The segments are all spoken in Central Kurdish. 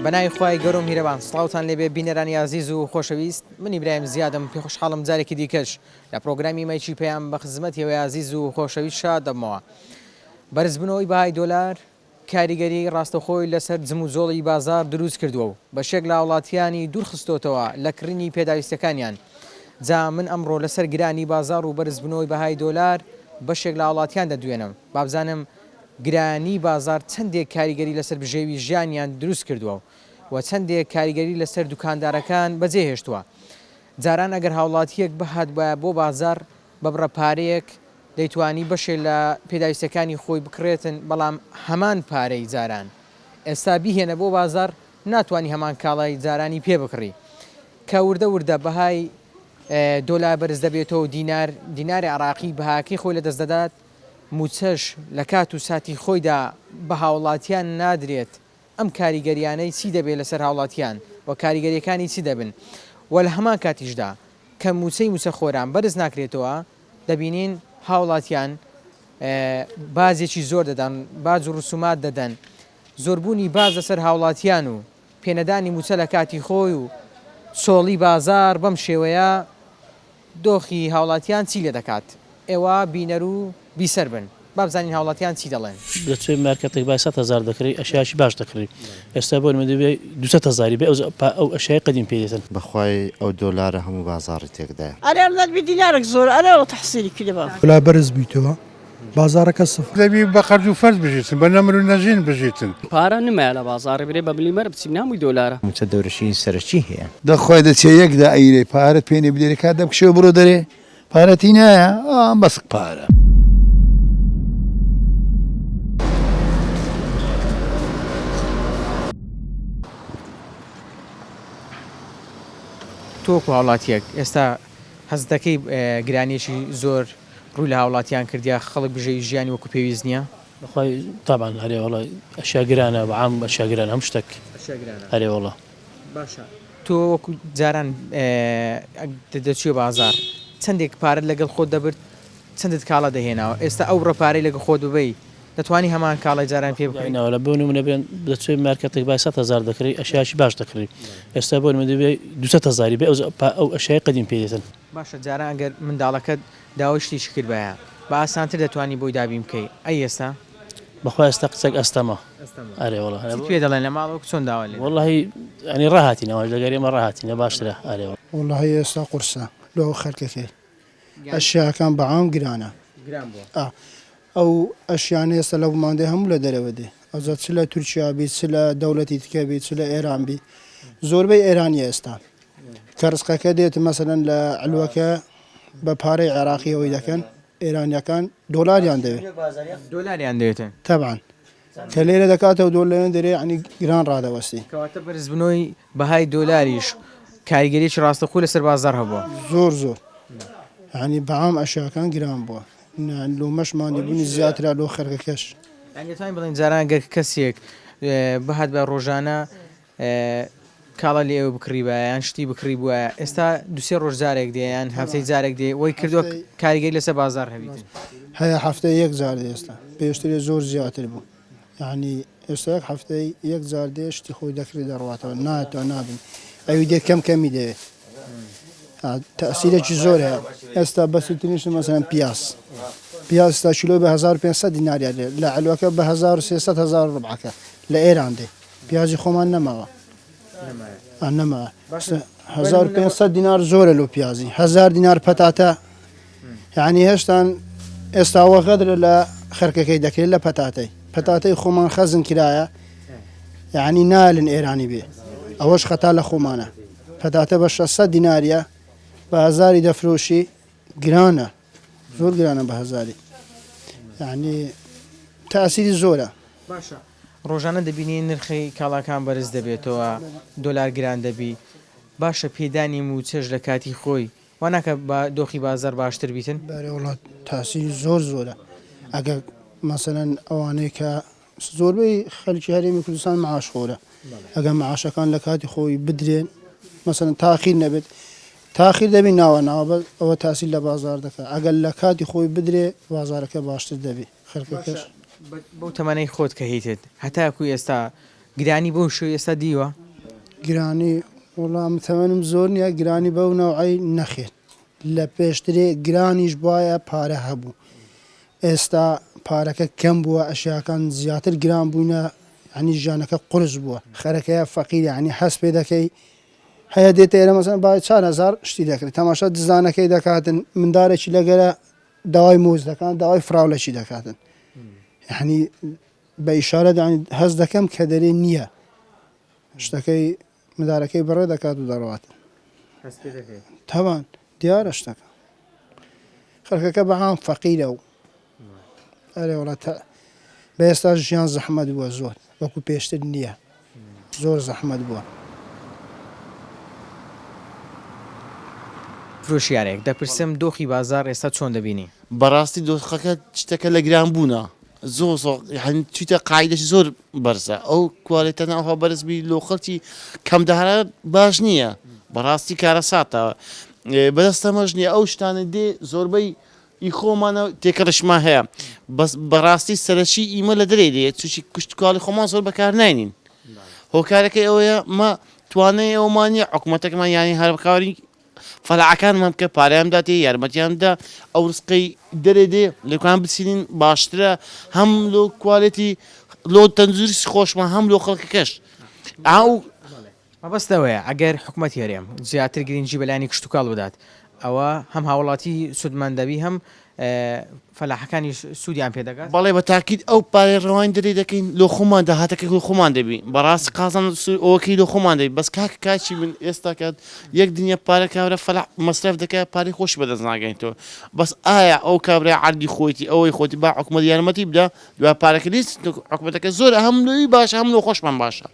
بەناوی خوای گەورە و میهرەبان سڵاوتان لێبێ بینەرانی عزیز و خۆشەویست من ئیبراهیم زیادم پێ خۆشحاڵم جارێکی دیکەش لە پرۆگرامی مایکی پێیان بە خزمەتیەوەی عزیز و خۆشەویست شاد دەبمەوە. بەرزبوونەوەی بەهای دۆلار کاریگەری ڕاستەخۆی لەسەر جم و جۆڵی بازار دروست کردووە و بەشێک لە وڵاتیانی دوورخستۆتەوە لە کڕینی پێداویستەکانیان. جا من ئەمڕۆ لەسەر گرانی بازار و بەرزبوونەوەی بەهای دۆلار بەشێک لە وڵاتیان دەدوێنم بابزانم گرانی بازار چەندێک کاریگەری لەسەر بژێوی ژیانیان دروست کردووە و چەندێک کاریگەری لەسەر دوکاندارەکان بەجێهێشتووە. جاران ئەگەر هاوڵاتیەک بەهات بە بۆ بازار بەبڕە پارەیەک دەیتوانی بەشێ لە پێداویستەکانی خۆی بکرێتن بەڵام هەمان پارەی جاران ئێستا بیهێنە بۆ بازار ناتوانانی هەمان کاڵای جارانی پێ بکڕی کە وردە وردە بەهای دۆلار بەرز دەبێتەوە دیناری عراقی بەهاکەی خۆی لە دەست دەدات موچەش لە کات و ساتی خۆیدا بە هاوڵاتیان نادرێت. ئەم کاریگەریانەی چی دەبێت لەسەر هاوڵاتیان و کاریگەریەکانی چی دەبن و لە هەمان کاتیشدا کە موچەی موچەخۆران بەرز ناکرێتەوە دەبینین هاوڵاتیان بازێکی زۆر دەدەن باز و ڕسومات دەدەن زۆربوونی باز لەسەر هاوڵاتیان و پێنەدانی موچە لە کاتی خۆی و سۆڵی بازار بەم شێوەیە دۆخی هاوڵاتیان چی لێ دەکات. ئێوە بینەر و بیسەر بن بابزانین هاوڵاتیان چی دەڵێن. دەچێت مارکەتێک با 100,000 دەکڕی ئەشیاشی باش دەکڕی ئێستا بۆ دەبێ 200,000 بێ ئەو ئەشیای قەدیم پێدێتن بەخوای ئەو دۆلارە هەموو بازاری تێکدایە. ئەرێ بدینارێک زۆر ئەرێ تەحسیلی کردەوە ولا بەرز بیتەوە بازارەکە سفر دەبی بە قەرز و فەرز بژیتن بە نەمر و نەژین بژیتن پارە نمایە لە بازاڕی برێ بە بلیمەر بچین نامووی دۆلارە موچە دەورشی سەرچی هەیە دەخوای دەچێ یەکدا ئەیرێ پارەت پێێنێ بدێری کات دەبکشێ بڕۆ دەرێ پارەتی نایە بەسک پارە. تۆکو هاوڵاتیەک ئێستا هەز دەکەی گرانیێکی زۆر ڕووی لە هاوڵاتیان کردیا خەڵک بژێوی ژیانی وەکو پێویست نییە بەخوای تابان هەرێ وڵی ئەشیاگرانە بەعام ئەشیاگران هەم شتێک هەرێ وڵە باشە. تۆ وەکو جاران دەچێ بازار چەندێک پارەت لەگەڵ خۆت دەبرد چەندت کاڵە دەهێناوە ئێستا ئەو ڕەپارەی لەگە خۆت ببەی دەتوانی هەمان کاڵی جاران پێ بکەینەوە لە بۆ نمونە بێن دەچێت مارکەتێک با 100,000 دەکڕی ئەشیاشی باش دەکڕی ئێستا بۆ دەبێ 200,000 بێ ئەو ئەشیای قەدیم پێدێتن. باشە جاران ئەگەر منداڵەکەت داوای شتیشی کرد بەیە بە ئاسانتر دەتوانی بۆی دابیم بکەی ئەی ئێستا بەخوای ئێستا قسەک ئەستەمە ئەرێ وڵە پێ دەڵێن لە ماڵەوە چۆن داوای وڵی ئەنی ڕاهاتینەوە لەگەر ئێمە ڕاهاتینە باشترە ئەرێ والله ئێستا قورسە لۆ خەرکەکەی ئەشیاکان بەعام گرانە ئەو ئەشیانە ئێستا لە ماندەی هەموو لە دەرەوە دێ ئەوزە چ لە تورکیا بی چ لە دەوڵەتی تکە بی چ لە ئێران بی زۆربەی ئێرانی ئێستا کە ڕزقەکە دێت مەسەلەن لە ئەلوەکە بە پارەی عێراقی ئەوەی دەکەن ئێرانیەکان دۆلاریان دەوێت دۆلاریان دەوێتن تەبعاً کە لێرە دەکاتەوە دۆلەیان دەرێ عنی گران ڕادەوەستی کەواتە بەرزبوونەوەی بەهای دۆلاریش کاریگەریی ڕاستەخۆی لەسەر بازار هەبووە زۆر عنی بەعام ئەشیاکان گران بووە لۆ مەشمانی بوونی زیاترا لۆ خەرگەکەش ئەنگەتوانین بڵێن جاران گەر کەسێک بەهات بە ڕۆژانە کاڵە لێ ئێوە بکڕی بە یان شتی بکڕی بووە ئێستا دوسێ ڕۆژ جارێک دێیان هەفتەی جارێک دێ وەی کردووە کاریگەری لەسەر بازار هەبیتن هەیە هەفتەی یەک جار دێ ئێستا پێشتری زۆر زیاتر بوو یعنی ئێستا یەک هەفتەی یەک جار دێ شتی خۆی دەکری دەڕواتەوە ناتوە نابن ئەوی دێ کەمی دەوێت تەسیرێکی زۆر هەیە ئێستا بەسیترینش مەسەلەن پیاز تا کیلۆ بە 1500 دیناریە لە ئەلوەکە بە 1300 ڕبعەکە لە ئێران دێ پیازی خۆمان نەماوە نەما 1500 دینار زۆرە لۆ پیازی 1000 دینار پەتاتە یعنی هێشتان ئێستاوە غەدرە لە خەرکەکەی دەکرێت لە پەتاتەی خۆمان خەزن کرایە یعنی نالن ئێرانی بێ ئەوەش خەتا لە خۆمانە پەتاتە بە 600 دیناریە بە 1000 دەفرۆشی گرانە زۆر گرانە بە 1000 یعنی تاسیری زۆرە. باشە ڕۆژانە دەبینی نرخی کاڵاکان بەرز دەبێتەوە دۆلار گران دەبی باشە پێدانی موچەش لە کاتی خۆی واناکە بە دۆخی بازار باشتر بیتن بەرێ وڵات تاسیری زۆرە ئەگە مەسەلەن ئەوانەی کە زۆربەی خەلکی هەرێمی کوردستان معاش خۆرە ئەگە معاشەکان لە کاتی خۆی بدرێن مەسەلەن تاخیر نەبێت تاخیر دەبی ناوە ئەوە تاسیل لە بازار دەکات ئەگەر لە کاتی خۆی بدرێ بازارەکە باشتر دەبی خەرکەکەش بەو تەمەنەی خۆت کە هیتت هەتاکو ئێستا گرانی بۆ شوێ ئێستا دیوە گرانی وەڵام تەمەنم زۆر نییە گرانی بەو نەوعی نەخێت لە پێشترێ گرانیش بواە پارە هەبوو ئێستا پارەکە کەم بووە ئەشیاکان زیاتر گران بوونە ینی ژیانەکە قرس بووە خەرەکەیە فەقیر ینی هەست پێ دەکەی هەیە دێتە ئێرە مەسەن باید 4,000 شتی دەکرێت تەماشا دزانەکەی دەکاتن مندارێکی لەگەرە داوای مۆز دەکات داوای فراولەکی دەکاتن یعنی بە ئیشارە هەست دەکەم کە دەرێ نییە شتەکەی مدارەکەی بەڕێ دەکات و دەڕاتن تاوان دیارە شتەکە خەرکەکە بەهام فەقیرە و ئەرێ وڵات بە ئێستا ژیان زەحمەت بووە زۆر وەکو پێشتر نییە زۆر زەحمەت بووە فرۆشیارێک دەپرسم دۆخی بازار ئێستا چۆن دەبینی بەڕاستی دۆخەکە شتەکە لە گران بوونە زۆر چیتە قاعدەش زۆر بەرزە ئەو کوالێتە ناوها بەرزبی لۆ خەڵکی کەم دەهرە باش نییە بەڕاستی کارە ساتەوە بەدەستەمەش نییە ئەو شتانە دێ زۆربەی ئیخۆمانە تێکەڕشما هەیە بەس بەڕاستی سەرچی ئیمە لە دەرێ دێت چوشی کوشتکاڵی خۆمان زۆر بەکار ناینین هۆکارەکەی ئەوەیە مە توانەیە ئەومانە حکوومەتەکەمان ینی هەربکاری فەلاعەکانمان بکە پارەیان بداتێ یارمەتیاندا ئەو ڕسقەی دەرێ دێ لەکان بچینین باشترە هەم لۆ کوالێتی لۆ تەندروستی خۆشمان هەم لۆ خەڵکەکەش ئاو مەبەستەوەیە ئەگەر حکوومەت هێرێم زیاتر گرنگجی بەلانی کشتتوکاڵ بدات ئەوە هەم هاوڵاتی سودمەندەبی هەم فەلاحەکانی سوودیان پێدەگات بەڵێ بە تاکیید ئەو پارەی ڕەوان دەرێ دەکەین لۆ خۆمان داهاتەکەی لۆ خۆمان دەبی بەڕاستی قازان ئەوەکەی لۆ خۆمان دەبی بەس کاچی من ئێستا کات یەک دنیا پارە کابرا فەلاح مەسرف دەکات پارەی خۆش بەدەست ناگەینەوە بەس ئایا ئەو کابرای عەردی خۆیتی ئەوەی خۆتی با حکوومەت یارمەتی بدا دوای پارەکە لیست حکوومەتەکە زۆر هەم لۆی باشە هەم لۆ خۆشمان باشە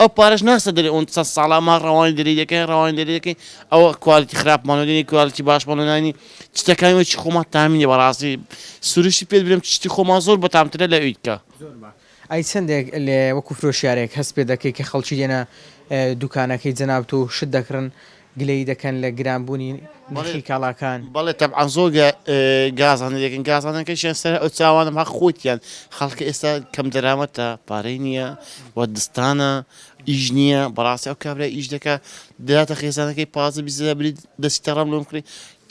ئەو پارەش ناسە دەرێ ئەوەن سە ساڵامان ڕەوانی دەرێ دەکەین ڕەوانی دەرێ دەکەین ئەوە کوالتی خراپمانۆدێنی کوالتی باشمانۆنانی شتەکانی چی خۆمان تامینێ بەڕاستی سروشتی پێ برم شتی خۆمان زۆر بەتامترە لە ئەویتکە ئای چندێک لێ وەکو فرۆشیارێک هەست پێ دەکەی کە خەڵکی دێنە دوکانەکەی جەنابەت و شت دەکڕن گلەی دەکەن لە گرانبوونی نرخی کاڵاکان بەڵێ تەبعان زۆر گازانە دەکەن گازانەکەیشیان سەر ئەو چاوانم ها خۆتیان خەڵکە ئێستا کەم دەرامەتە پارەی نییە وە دستانە ئیژ نییە بەڕاستی ئەو کابرای ئیش دەکە دەاتە خێزانەکەی پازە بیزە بریت دەستی تەڕام لۆم کڕی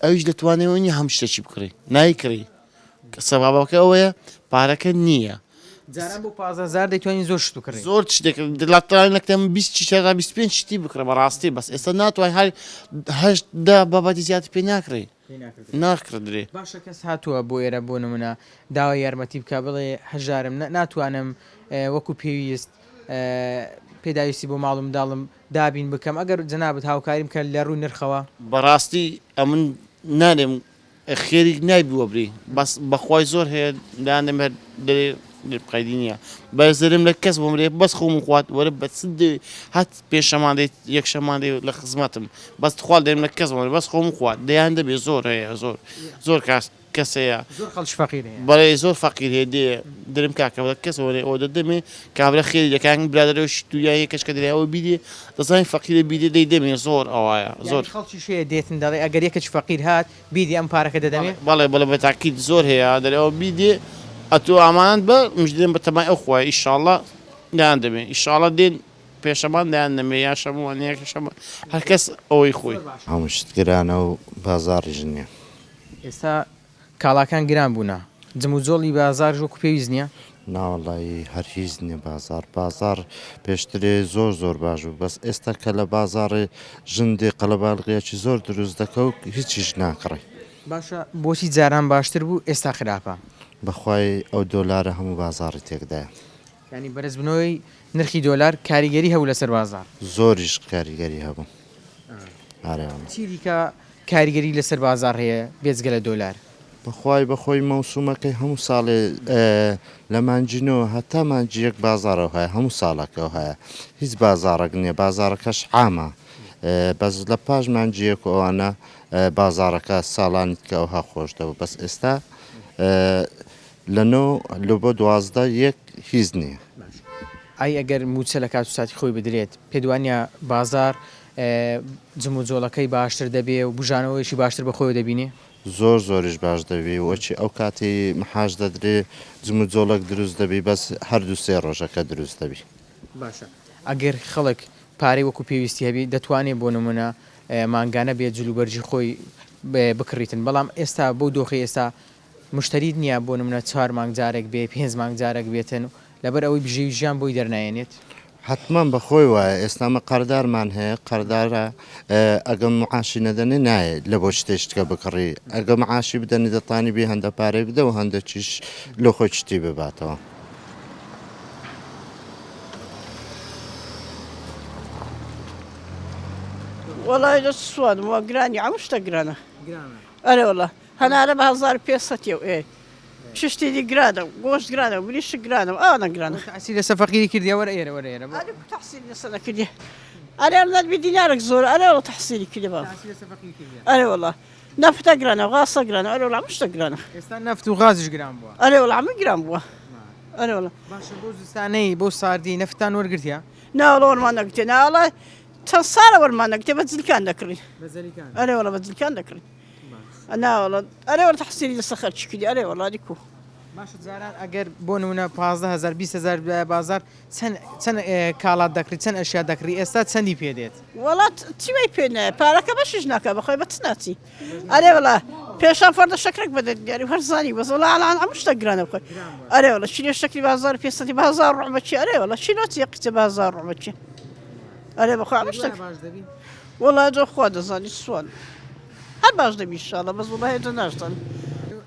ئەویش دەتوانێەوە نیە هەم شتێکی بکڕی نایکڕی سەبابەکە ئەوەیە پارەکە نییە جاران بۆ 15,000 دەیتوانین زۆر شت بکڕین زۆر شتێک دڵاتڕانەکەم 25 شتی بکڕە بەڕاستی بەس ئێستا ناتوانین هەشدا بابەتی زیاتر پێ ناکڕی ناکرە درێ باشە کەس هاتووە بۆ ئێرە بۆ نمونە داوای یارمەتی بکە بڵێ هەژارم ناتوانم وەکو پێویست پێداویستی بۆ ماڵم داڵم دابین بکەم ئەگەر جەنابەت هاوکاریم کە لە ڕووی نرخەوە بەڕاستی ئەمن نانێم خێری نایبووە بری بەس بەخوای زۆر هەیە دانم هەر دەرێ قەیدی نییە بەزرم لە کەس بۆ مرێ بەس خۆم خوات وەرە بە هەت پێشەمان دەیت یەک شەمان دەی لە خزمەتم بەس خوا دەرم لە کەس بۆ بەس خۆم خوات دەیان دەبێ زۆر هەیە زۆر کەسەیە زۆر خەڵکی فەقیر هەیە بەڵێ زۆر فەقیر هەیە دێ درم کاکە کەس وەرێ ئەو دەدەمێ کابرا خێری دەکان برادرەوەش تویایە کەشکە دەریەوە بیدێ دەزانین فەقیرە بیدێ دەی دەمێ زۆر ئەوایە زۆر خەڵکی شەیە دێتن دەڵێ ئەگەر یەکەش فەقیر هات بیدی ئەم پارەکە دەدەمێ بەڵێ بە تاکید زۆر هەیە دەرەوە بیدێ ئەتۆ ئامانەت بە مژدێن بە تەمای ئەو خوای ئیشاڵڵا دایان دەبێ ئیشاڵڵا دێن پێشەمان دایان دەمێ یا شەمووان یەکشەمە هەر کەس ئەوەی خۆی هەموو شت گرانە و بازاڕیش نییە ئێستا کاڵاکان گران بوونە جم و جۆڵی بازار وەکو پێویست نییە ناوەڵی هەر هیچ نییە بازار پێشترێ زۆر باش بوو بەس ئێستا کە لە بازاڕێ ژندێ قەلەباڵغیەکی زۆر دروست دەکە و هیچیش ناکڕی باشە بۆچی جاران باشتر بوو ئێستا خراپە بەخوای ئەو دۆلارە هەموو بازاڕی تێکدایە ینی بەرز بنەوەی نرخی دۆلار کاریگەری هەبوو لەسەر بازار زۆریش کاریگەری هەبوو چیریکە کاریگەری لەسەر بازار هەیە بێجگە لە دۆلار بەخۆی مەوسومەکەی هەموو ساڵێ لە مانجینەوە هەتا مانجی یەک بازارەوە هەیە هەموو ساڵەکەەوە هەیە هیچ بازارێک نییە بازارەکەش عامە بەس لە پاش مانجیەک ئەوانە بازارەکە ساڵانیت کە ئەوها خۆش دەبوو بەس ئێستا لە بۆ 12 یەک هیچ نییە ئای ئەگەر موچە لە کات و ساتی خۆی بدرێت پێدوانە بازار جم و جۆڵەکەی باشتر دەبێ و بژانەوەیشی باشتر بەخۆی دەبینێ زۆریش باش دەبی وەچی ئەو کاتی محاش دەدرێ جم و جۆڵک دروست دەبی بەس هەردوو سێ ڕۆژەکە دروست دەبی باشە ئەگەر خەڵک پارەی وەکو پێویستی هەبی دەتوانێت بۆ نمونە مانگانە بێت جلوبەرجی خۆی بکڕیتن بەڵام ئێستا بۆ دۆخی ئێستا مشتریت نییە بۆ نمونە 4 مانگ جارێک بێ 5 مانگ جارێک بێتن لەبەر ئەوەی بژێوی ژیان بۆی دەرنایێنێت حتمما بەخۆی وایە ئێستامە قەردارمان هەیە قەردارە ئەگەم معاشی نەدەنێ نایێت لە بۆ شتێشتکە بکڕی ئەگە معاشی بدەنی دەتانی بێ هەندە پارەی بدە و هەندە چیش لە خۆی شتی بباتەوە. والله إذا السواد مو قراني عمشت قرانا أنا والله أنا على بهزار بيستي إيه شتي دي قرانا قوش قرانا وليش قرانا أنا قرانا تحصیل لەسەر فەقیری کردیا وەرە ئێرە أنا تحصيلي سنة كده أنا بدينارك زور أنا والله تحصيلي كده بقى أنا والله نفط قرانا غاصة قرانا أنا والله عمشت قرانا ئێستا نەفت و غازش گران بووە أنا والله عم قران بوا أنا والله باشە بۆ زستانەی بۆ ساردی نەفتان وەرگرتیا نا والله ما نقتي نا والله تصار ولا ما نقتي بتزل كان ذكري بەزەریکان أنا والله بتزل كان ذكري أنا والله تحصيلي لسخر شكدي أنا والله ديكو باشە جاران ئەگەر بۆ نمونە 15,000 20,000 بازار چەند کاڵات دەکری چەند ئەشیا دەکری ئێستا چەندی پێدێت والله تيوي بين بارك باش هناك بخوي بتناتي أنا والله بيشان فرد شكلك بدل يعني هرزاني بس والله على عم مشتقرنا بخوي أنا والله شنو الشكل بازار بيستي بازار رعمتي أنا والله شنو تيقت بازار رعمتي أنا بخوي عم مشتق والله جو خواد زاني السؤال هل باش دبي إن شاء الله بس والله هذا ناشطن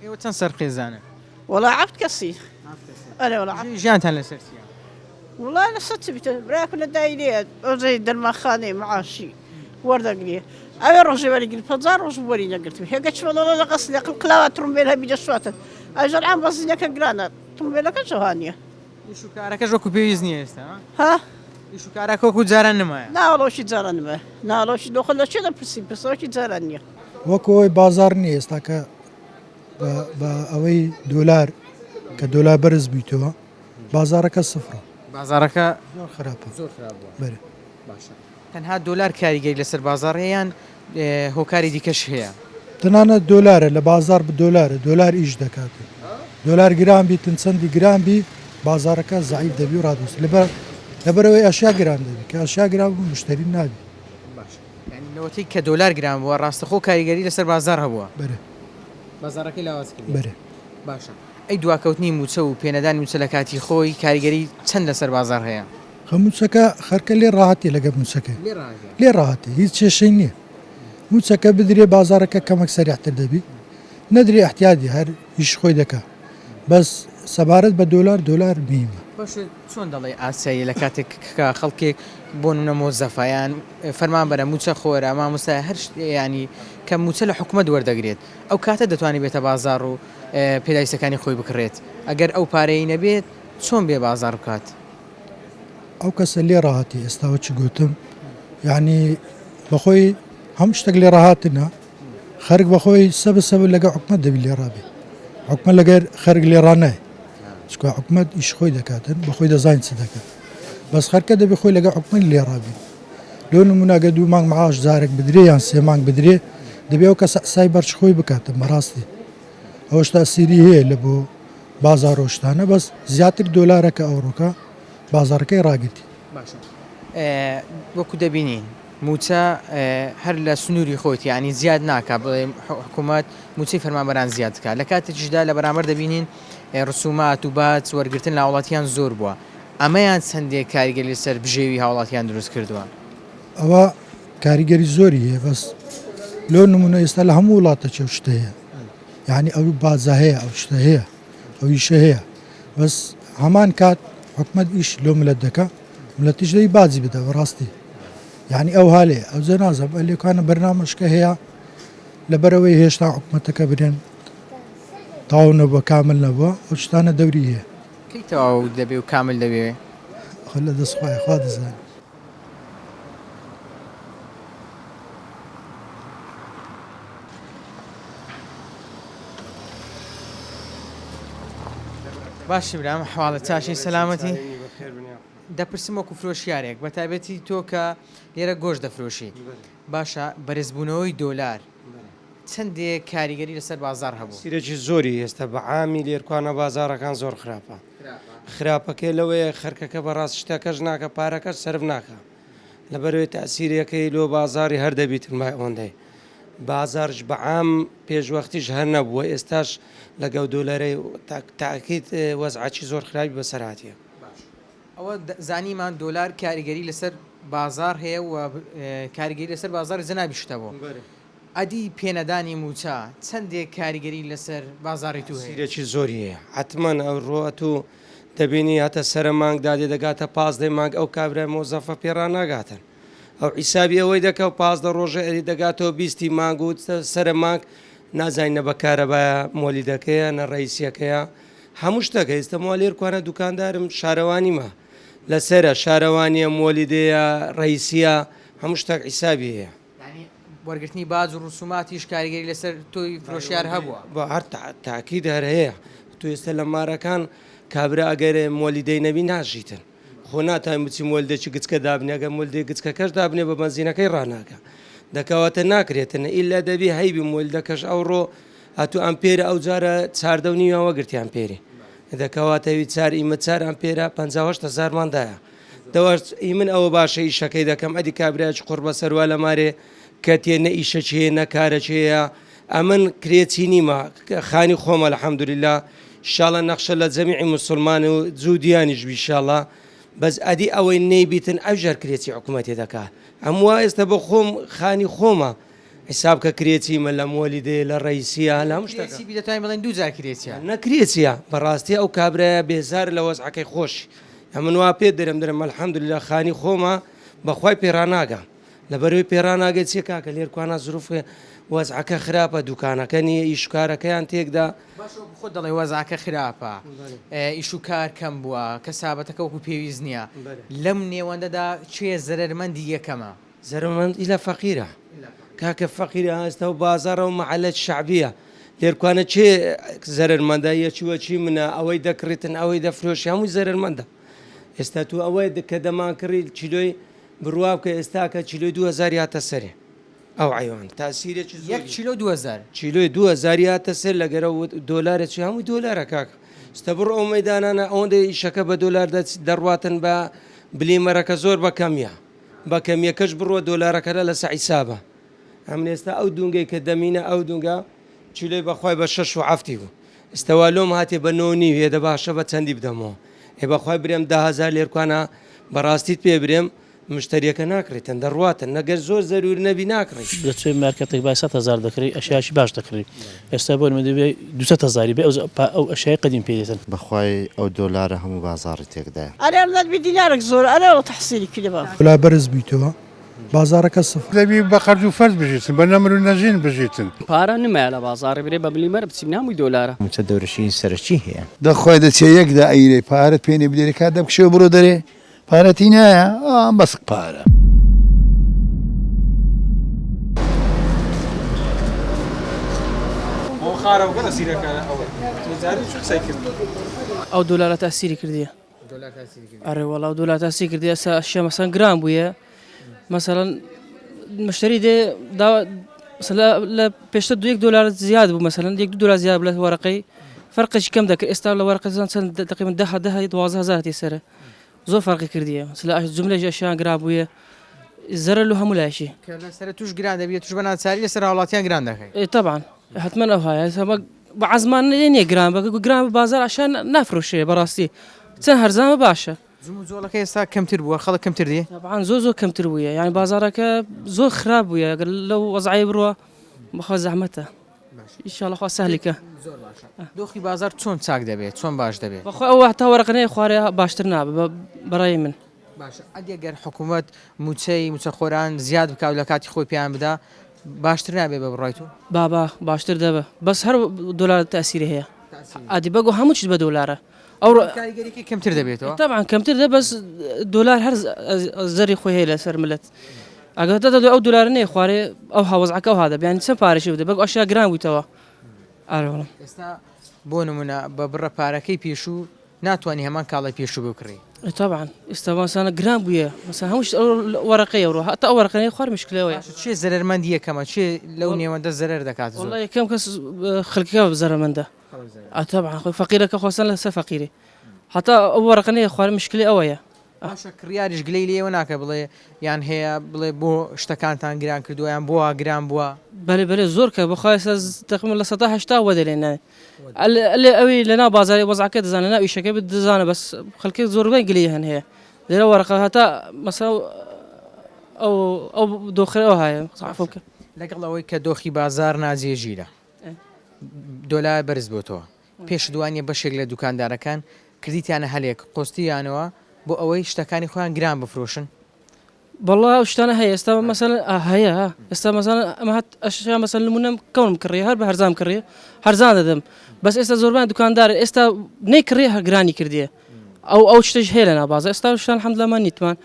ئێوە چەند سەرقێزانە والله عبد كسي أنا والله عبد ژیانتان لەسەرسیە والله أنا صدت بيت براكنا دايلية أو زي درمخاني معاشي وردة قليه أبي رجع بالي قلت بزار رجع بالي نقلت هي قتش والله لا قصدي قلاوة ترمبيلها بجسوات أجل عام بس إنك قرانا ترمبيلها كجهانية ئیشوکارەکەش وەکو پێویست نییە ئێستا ها ئیشوکارەکە وەکو جاران نمایە لا والله شي زارن ما لا والله شي دخل شي ده بس شي زارنية وەکەوەی بازار نیە ئێستا کە بە ئەوەی دۆلار کە دۆلار بەرز بیتەوە بازارەکە سفرە بازارەکە زۆر خراپە زۆر خراپ بووە بەرە باشە تەنها دۆلار کاریگەری لەسەر بازارەیان هۆکاری دیکەش هەیە تەنانەت دۆلارە لە بازار بە دۆلار ئیش دەکات دۆلار گران بیتن چەندی گران بی بازارەکە زعیف دەبی و ڕادوست لەبەرەوەی ئەشیا گران دەبی کە ئەشیا گران بوو مشتری نابی لەوەتی کە دۆلار گران بووە ڕاستەخۆ کاریگەری لەسەر بازار هەبووە بەرە بازارەکەی لاواز کرد بەرە باشە ئەی دواکەوتنی موچە و پێنەدانی موچە لە کاتی خۆی کاریگەری چەند لەسەر بازار هەیە خەموچەکە خەرکە لێ ڕاهاتی لەگە موچەکە لێ ڕاهاتی هیچ کێشەی نییە موچەکە بدرێ بازارەکە کەمەک سەریعتر دەبی نەدرێ احتیادی هەر هیچ خۆی دەکا بەس سەبارەت بە دۆلار میمە باشە چۆن دەڵێ ئاسایی لە کاتێک کە خەڵکێک بۆ نمونە مۆزەفایان فەرمان بەرە موچە خۆرە مامۆستا هەر ینی کە موچە لە حکومەت وەردەگرێت ئەو کاتە دەتوانێت بێتە بازار و پێداویستەکانی خۆی بکڕێت ئەگەر ئەو پارەی نەبێت چۆن بێ بازار بکات ئەو کەسە لێ ڕاهاتی ئێستاوە چ گوتم یعنی بەخۆی هەم شتێک لێ ڕاهاتنە خەرک بەخۆی سەب لەگە حکومەت دەبی لێ ڕابێ حکومە لەگەر خەرک لێ ڕانای چکە حکومەت ئیش خۆی دەکاتن بەخۆی دەزانین چ دەکات بەس خەرکە دەبێ خۆی لەگە حکومەت لێ ڕابێ لۆ نموناگە 2 مانگ معاش جارێک بدرێ یان 3 مانگ بدرێ دەبێ ئەو کەس ئەسای بەرچ خۆی بکاتن بەڕاستی ئەوە شتا سیری هەیە لە بۆ بازارۆشتانە بەس زیاتر دۆلارەکە ئەوڕۆکە بازارەکەی ڕاگرتی باشە وەکو دەبینین موچە هەر لە سنووری خۆیت ینی زیاد ناکە بڵێ حکوومەت موچەی فەرمانبەران زیاد بکات لە کاتێکیشدا لە بەرامبەر دەبینین ڕسومات و بات وەرگرتن لە وڵاتیان زۆر بووە ئەمەیان چەندێک کاریگەری سەر بژێوی هاوڵاتیان دروست کردووە ئەوە کاریگەری زۆری هەیە بەس لۆ نمونە ئێستا لە هەموو وڵاتە چێ شتە هەیە یعنی ئەو بازە هەیە ئەو شتە هەیە ئەو ئیشە هەیە بەس هەمان کات حکومەت ئیش لۆ ملەت دەکە ملەتیش دەی بازی بدە بەڕاستی یعنی ئەو هاالێ ئەو زە نازم لێکانە بەرنامەشکە هەیە لەبەرەوەی هێشتا حکومەتەکە برێن تاو نەبووە کامل نەبووە ئەو شتانە دەوری هەیە کەی تەواو دەبێ و کامل دەبێ خە لە دەستخوای خوا دەزانێت باشی برام حواڵە چاشی سەلامەتی دەپرسم وەکو فرۆشیارێک بە تایبەتی تۆ کە لێرە گۆشت دەفرۆشی باشە بەرزبوونەوەی دۆلار چەندێک کاریگەری لەسەر بازار هەبوو سیرەکی زۆری ئێستا بە عامی لێرکوانە بازارەکان زۆر خراپە خراپەکەی لەوەیە خەرکەکە بەڕاست شتەکەش ناکە پارەکەش سرف ناکە لەبەرەوەی تاسیرەکەی لۆ بازاری هەر دەبیتن مای ئەوەندەی بازارش بە عام پێشوەختیش هەر نەبووە ئێستاش لەگەڵ دۆلەرەی تاکیت وەزعاتی زۆر خراپی بەسەراتیە ئەوە زانیمان دۆلار کاریگەری لەسەر بازار هەیە و کاریگەری لەسەر بازار زەنابیشتەوە ئەدی پێنەدانی موچە چەندێک کاریگەری لەسەر بازاری تو هەیە سیرەکی زۆری هەیە حتمما ئەو ڕۆەت و دەبینی هەتە سەر مانگ دادێ دەگاتە پازدەی مانگ ئەو کابرای مۆزەفە پێڕان ناگاتن ئەو حیسابی ئەوەی دەکە و پازدە ڕۆژە ئەری دەگاتەوە بیستی مانگ و سەر مانگ نازانینە بەکارەبایە مۆلیدەکەیە نە ڕئیسیەکەیە هەموو شتەکە ئێستا لێرکوانە دوکاندارم شارەوانیمە لەسرە شارەوانیە مۆلیدەیە ڕئیسیە هەموو شتێک حیسابی هەیە وەرگرتنی باج و ڕسوماتیش کاریگەری لەسەر تۆی فرۆشیار هەبووە بە هەر تاکید هەر هەیە تو ئێستا لە مارەکان کابرا ئەگەر مۆلیدەی نەبی ناژیتن خۆ ناتان بچی مۆلدێکی گچکە دابنێگە مۆلدەی گچکەکەش دابنێ بە بەنزینەکەی ڕناکە دەکەواتە ناکرێتن ئیلا دەبی هەیبی مۆلدەکەش ئەوڕۆ هاتو ئەمپێرە ئەو جارە 4.5 گرتیان پێری دەکەواتەوی 4 ئیمە 4 ئەمپێرە 58,000 مادایە دەوەست من ئەوە باشە ئیشەکەی دەکەم ئەدی کابراایکی قڕ بە سەروا لە مارێ کە تێ نە ئیشەچێ نەکارەچەیە ئەمن کرێتی نیمە خانی خۆمە الحەمدولله شاڵە نەخشە لە جەمیعی مسلمان و جوودیانیش بیشاڵە بەس ئەدی ئەوەی نەیبیتن ئەو ژەر کرێتی حکوومەتی دەکات ئەموا ئێستا بە خۆم خانی خۆمە حساب کە کرێتیمە لە مۆلیدێ لە ڕئیسیە لە هەموو شتێکی بیدەتوانین بڵێن دوو جار کرێتیە نەکرێتیە بەڕاستی ئەو کابرایە بێزار لە وەزعەکەی خۆشی ئەمن وا پێ دەرم الحەمدولله خانی خۆمە بەخوای پێڕاناگەم لەبەرەوەی پێڕناگەێت چێ کاکە لێرکوانە زروفێ وەزعەکە خراپە دوکانەکە نییە ئیشکارەکەیان تێکدا خۆ دەڵێ وەزعەکە خراپە ئیش و کار کەم بووە کە سابەتەکە وەکو پێویست نییە لەم نێوەندەدا چێ زەرمەندی یەکەمە زەرمەندی لە فەقیرە کاکە فەقیرە هەستە و بازارە و مەحەلەت شعبیە لێرکوانە چێ زەرمەندە یەچوە چی منە ئەوەی دەکڕێتن ئەوەی دەفرۆشی هەمووی زەرمەندە ئێستا تو ئەوەی کە دەمان کڕی چیلۆی بڕوا بکە ئێستاکە چیلۆی 2000 هاتە سەرێ ئەو عیوان تاسیرێکی 1 کیلۆ 2000 چیلۆی 2000 هاتە سەر لەگەرە دۆلارێکی هەمووی دۆلارە کاکە ستە بڕ ئەو مەدانانە ئەوەندە ئیشەکە بە دۆلار دەڕواتن بە بلیمەرەکە زۆر بە کەمیە بە کەمیەکەش بڕوە دۆلارەکە لە سەعیسابە ئەم ئێستا ئەو دونگەی کە دەمینە ئەو دونگا چیلۆی بەخوای بە 6 و 7 بوو ئێستاوا لۆم هاتێ بە 9 هێدە باشە بە چەندی بدەمەوە هێ بەخوای برێم 10,000 لێرکوانە بەڕاستیت پێ برێم مشتریەکە ناکرێتن دەڕواتن نەگەر زۆر زەرور نەبی ناکڕێت دەچێت مارکەتێک با 100,000 دەکڕی ئەشیاشی باش دەکڕی ئێستا بۆ دەبێ 200,000 بێ ئەو ئەشیای قەدیم پێدێتن بەخوای ئەو دۆلارە هەموو بازاری تێکدایە ئەرێ نەبی دینارێک زۆر ئەرێ تەحسیلی کردەوە ولا بەرز بیتەوە بازارەکە سفر دەبی بە قەرز و فەرز بژیتن بە نەمر و نەژین بژیتن پارە نمایە لە بازاری برێ بە بلیمەر بچین نامووی دۆلارە موچە دەورشی سەرچی هەیە دەخوای دەچێ یەکدا ئەیرێ پارەت پێێنێ بدێری کات دەبکشێ بڕۆ دەرێ پارەتی نایە بەسک پارە ئەو دۆلارە تاسیری کردیە ئەرێ وەڵا دۆلار تاسی کردی ئەسا مەسەن گران بووە مەسەڵەن مشتری دێ لە پێشتر $1 زیاد بوو مەسەڵەن $1 زیاد لە وەرەقەی فەرقێکی کەم دەکرد ئێستا لە وەرەقەزان چەند تقریبا 12,000 سەرە زۆر فەرقی کردیە جملەی ئەشیان گران بووە زەرە لە هەموو لایشی لەسەر توش گران دەبێت توش بەناچاری لەسەر هاوڵاتیان گران دەکەی طبعا حتمما ئەو هەیە بە عزمان نییە گران بە گران بە بازار ئاشان نافرۆشێ بەڕاستی چەند هەرزانمە باشە جۆڵەکە ئێستا کەمتر بووە خەڵک کەمتر دی طبعا زۆر کەمتر بووە یعنی بازارەکە زۆر خراپ بووە ئەگەر لەو وەزعی بڕوە بەخوا زەحمەتە ئینشاءڵڵا خوا سەهلیکە دۆخی بازار چۆن چاک دەبێت چۆن باش دەبێت بەخوا ئەو هەتا وەرەقەنەی خوارێ باشتر نابێ بەڕای من باشە ئەگەر حکوومەت موچەخۆران زیاد بکاو لە کاتی خۆی پێیان بدا باشتر نابێ بە بڕای تو باشتر دەبە بەس هەر دۆلار تاسیری هەیە ئادی بەگو هەموو چیت بە دۆلارە ئەو کاریگەریکی کەمتر دەبێتەوە طبعا کەمتر دە بەس دۆلار هەر زەری خۆی هەیە لەسەر ملت ئەگەر دەدە ئەو دۆلار نەیە خوارێ ئەو هاوەزعەکە و هادا بیان چەند پارەشی بدە بەگو ئەشیا گران بوویتەوە ئێستا بۆ نمونە بە بڕە پارەکەی پێشوو ناتوانانی هەمان کاڵی پێشوو بکڕی طبعا مثلا جرام بويا مثلا همش ورقيه وروح حتى ورقيه خوار مشكله ويا چێ زەرمەندیە کەمە چێ لەو نێوەندە زەرەر دەکات زۆر؟ والله كم كس خلقك بزر من ده طبعا فقيرك خوصل لسه فقيري حتى ورقني خوار مشكله اويا باشە کڕیاریش گلەی لێوە ناکە بڵێ یان هەیە بڵێ بۆ شتەکانتان گران کردووە یان بۆ گران بووە. بله زور كبخاي تقريبا ل 16 تا ودلنا اللي اوي لنا بازار وضع كده زانا اي شكل بدزانه بس خلك زور بين قليهن هي ذي ورقه هتا مثلا او دوخره او هاي صعفوك لەگەڵ ئەوەی کە دۆخی بازار ناجێژیرە دۆلار بەرز بۆتەوە پێش دوانیە بەشێک لە دوکاندارەکان کردیتیانە هەلێک قۆستیانەوە بۆ ئەوەی شتەکانی خۆیان گران بفرۆشن. والله وشتانا هي استا مثلا هي استا مثلا ما هات اشياء مثلا المنم كون مكريه هرب هرزام كريه هرزان دم بس استا زوربان دكاندار استا نيكريه جراني كرديه او تشتج هيلنا باز استا وشتان الحمد لله ما نيتمان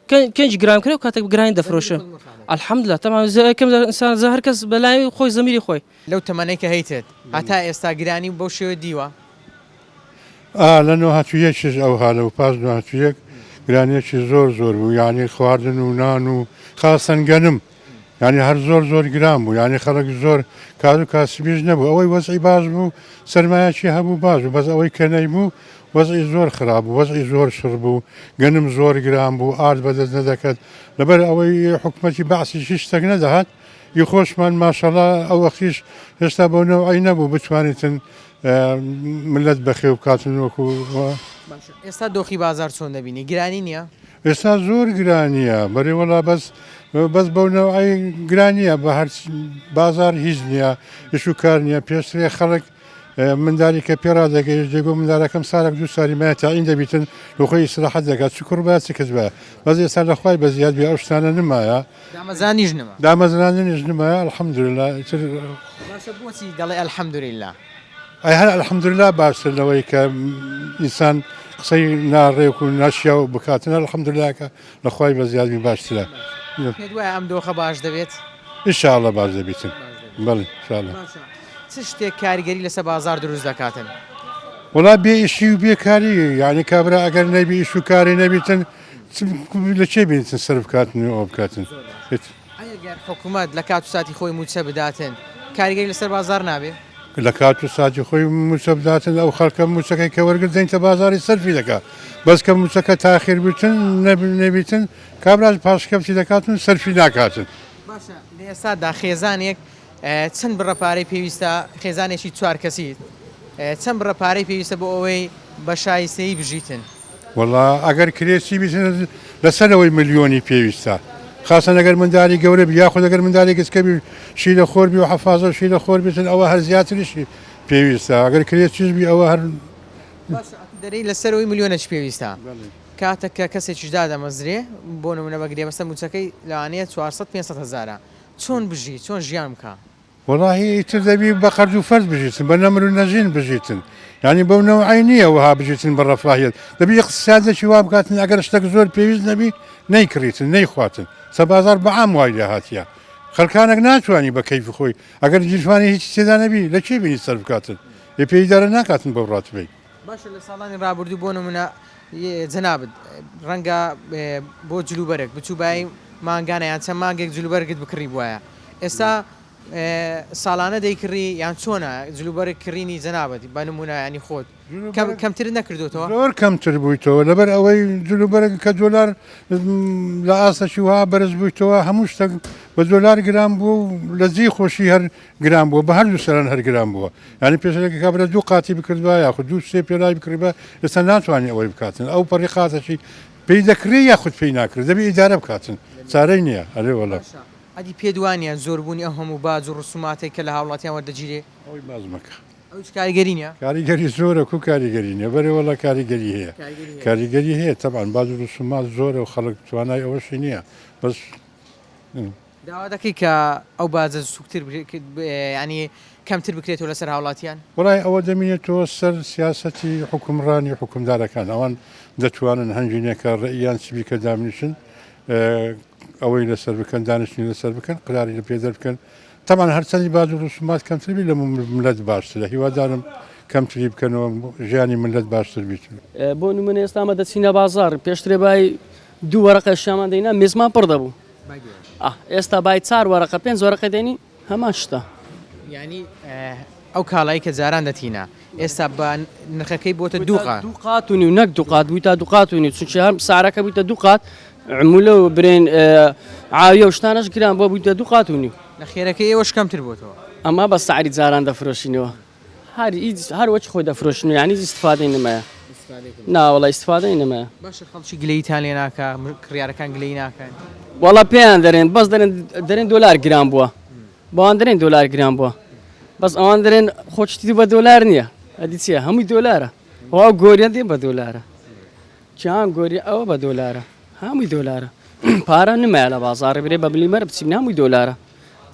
كان جرام كريه وكاتب جراني دفروشه الحمد لله طبعا زي كم انسان زهر كس بلاي خوي زميلي خوي لەو تەمەنەی کە هەیتت هەتا ئێستا گرانی بۆ شێوە دیوە. لەنەوە هاتوویەکیش ئەو هاالە و پاس دو هاتوویەک گرانیەکی زۆر بوو یعنی خواردن و نان و خاستن گەنم یعنی هەر زۆر گران بوو یعنی خەڵک زۆر کار و کاسبیش نەبوو ئەوەی وەزعی باز بوو سەرمایەکی هەبوو باز و بەس ئەوەی کەنەی بوو وەزعی زۆر خراپ بوو وەزعی زۆر شڕ بوو گەنم زۆر گران بوو ئارد بەدەست نەدەکەت لەبەر ئەوەی حکومەتی بەعسیشی شتێک نەدەهات ی خۆشمان ماشەڵا ئەو وەختیش هێشتا بۆ نەوەی نەبوو بتوانیتن ملت بەخێ بکاتن وەکو ئێستا دۆخی بازار چۆن دەبینی گرانی نییە؟ ئێستا زۆر گرانیە بەڕێوەڵا بەس بەو نەوەی گرانیە بە هەر بازار هیچ نییە ئیش و کار نییە پێشترێ خەڵک منداری کە پێڕا دەگەیش دەگۆ مندارەکەم ساڵێک دو ساری مایە تاعین دەبیتن لەخۆی ئیسراحەت دەکات چکڕ با چ کەس بە بەس ئێستا لەخوای بە زیاد بێ ئەو شتانە نمایە دامەزرانیش نمایە الحەمدوللا باشە بۆچی دەڵێ ئەلحەمدوللا ئەی هەر الحەمدوللا باشتر لەوەی کە ئینسان قسەی ناڕێک و ناشیا و بکاتن الحەمدولیلاکە لەخوای بە زیادی باشترە پێت وایە ئەم دۆخە باش دەبێت؟ ئینشاءڵڵا باش دەبیتن بەڵێ ئینشاءڵڵا. چ شتێک کاریگەری لەسەر بازار دروست دەکاتن؟ وڵا بێ ئیشی و بێکاری یعنی کابرا ئەگەر نەبی ئیش و کاری نەبیتن لە چێ بینتن سەر بکاتن و ئەو بکاتن. ئەگەر حکوومەت لە کات و ساتی خۆی موچە بداتن کاریگەری لەسەر بازار نابێ؟ لە کات و ساتی خۆی موچە بداتن ئەو خەڵکە موچەکەی کە وەرگرتین تە بازاری سەرفی دەکات بەس کە موچەکە تاخیر بتن نەبیتن کابراش پاشکەوتی دەکاتن سەرفی ناکاتن. باشە لە ئێستادا خێزانێک چەند بڕەپارەی پێویستە خێزانێکی چوار کەسی چەند بڕەپارەی پێویستە بۆ ئەوەی بە شایستەی بژیتن؟ وڵا ئەگەر کرێسی بیتن لەسەرەوەی ملیۆنی پێویستە خاصە ئەگەر منداری گەورە بی یاخود ئەگەر منداری گچکەبی شیلە خۆربی و حەفازە شیلە خۆر بێتن ئەوە هەر زیاتریشی پێویستە ئەگەر کرێتیش بی ئەوە هەر دەرەی لەسەرەوەی ملیۆنەش پێویستە کاتە کە کەسێکیشدا دەمەزرێ بۆ نمونە بەگرێ بەستە موچەکەی لەوانەیە 400-500 هزارە چۆن بژی چۆن ژیان بکە؟ وڵاهی ئیتر دەبی بە قەرز و فەرز بژیتن بە نەمر و نەژین بژیتن یعنی بەو نەوعی نییە وها بژیتن بە ڕەفاهیەت دەبی اقتصادێکی وا بکاتن ئەگەر شتێک زۆر پێویست نەبی نەیکڕیتن نەیخواتن سە بازار بە عام وای لێ هاتیە خەڵکانێک ناتوانانی بە کەیفی خۆی ئەگەر جیرفانی هیچ تێدا نەبی لە کێ بینی سەر بکاتن لێ پێیدارە ناکاتن بەو ڕاتبەی. باشە لە ساڵانی ڕابردوو بۆ نمونە جەنابەت ڕەنگە بۆ جلوبەرێک بچوو بای مانگانەیان چەند مانگێک جلوبەرگت بکڕی بواە ئێستا ساڵانە دەیکڕی یان چۆنە جلوبەرێک کڕینی جەنابەتی بە نمونە ینی خۆت کەمتر نەکردوتەوە؟ زۆر کەمتر بوویتەوە لەبەر ئەوەی جلوبەرێک کە دۆلار لە ئاسەشی وها بەرز بوویتەوە هەموو شتێک بە دۆلار گران بوو لە زی خۆشی هەر گران بووە بە هەردوو سەران هەر گران بووە ینی پێشەکە کابرا دوو قاتی بکردووە یاخود دوو سێ پێلای بکڕیبە ئێستا ناتوانانی ئەوەی بکاتن ئەو پەڕی قاتەشی پێی دەکرێ یاخود پێی ناکرد دەبی ئیدارە بکاتن چارەی نییە ئەرێ وەڵا. ئەدی پێدوانیان زۆربوونی ئەو هەموو باج و ڕسوماتێک کە لە هاوڵاتیان وەردەگیرێ ئەوی باز مەکە ئەو کاریگەری نیە؟ کاریگەری زۆرە و کاریگەری نیە بەرێوەڵا کاریگەری هەیە کاریگەری هەیە تەبعاً باز و ڕسومات زۆرە و خەڵک توانای ئەوەشی نییە بەس داوا دەکەی کە ئەو بازە سوکتر ینی کەمتر بکرێتەوە لەسەر هاوڵاتیان؟ وڵای ئەوە دەمێنێتەوە سەر سیاسەتی حکومڕانی حکومدارەکان ئەوان دەتوانن هەنجینێکە ڕێیان چبی کە دامنیشن ئەوەی لەسەر بکەن دانیشتنی لەسەر بکەن قراری لە پێدەر بکەن طبعا هەرچەندی باج و ڕسومات کەمتری لە ملت باشترە هیوادارم کەمتری بکەنەوە ژیانی ملت باشتر بیت. بۆ نمونە ئێستا ئەمە دەچینە بازار پێشترێ بای 2 وەرەقە شامان دەینا مێزمان پڕ دەبوو ئێستا بای 4 وەرەقە 5 وەرەقە دێنی هەمان شتە ینی ئەو کاڵایی کە جاران دەتینە ئێستا بە نرخەکەی بۆتە دووقات دووقاتونی و نەک دووقات بوویتا دووقاتونی چونکە هەم سارەکە بوویتە دووقات عمولە و برێن ئاویە و شتانەش گران بۆ بوویتە دووقاتونی لە خێرەکەی ئێوەش کەمتر بۆتەوە ئەمە بە سعری جاران دەفرۆشینەوە هەروەچ خۆی دەفرۆشن و یعنی ئیسفادەی نمایە ناوەڵی ئیسفادەی نمایە باشە خەڵکی گلەیتان لێ ناکە کڕیارەکان گلەی ناکەن وەڵا پێیان دەرێن بەس دەرێن دۆلار گران بووە بەوان دەرێن دۆلار گران بووە بەس ئەوان دەرێن خۆشتی بە دۆلار نییە ئەدی چیە هەمووی دۆلارە ئەو گۆریان دێ بە دۆلارە چیان گۆری ئەوە بە دۆلارە هەمووی دۆلارە پارە نمایە لە بازاڕی برێ بە بلیمەر بچین هەمووی دۆلارە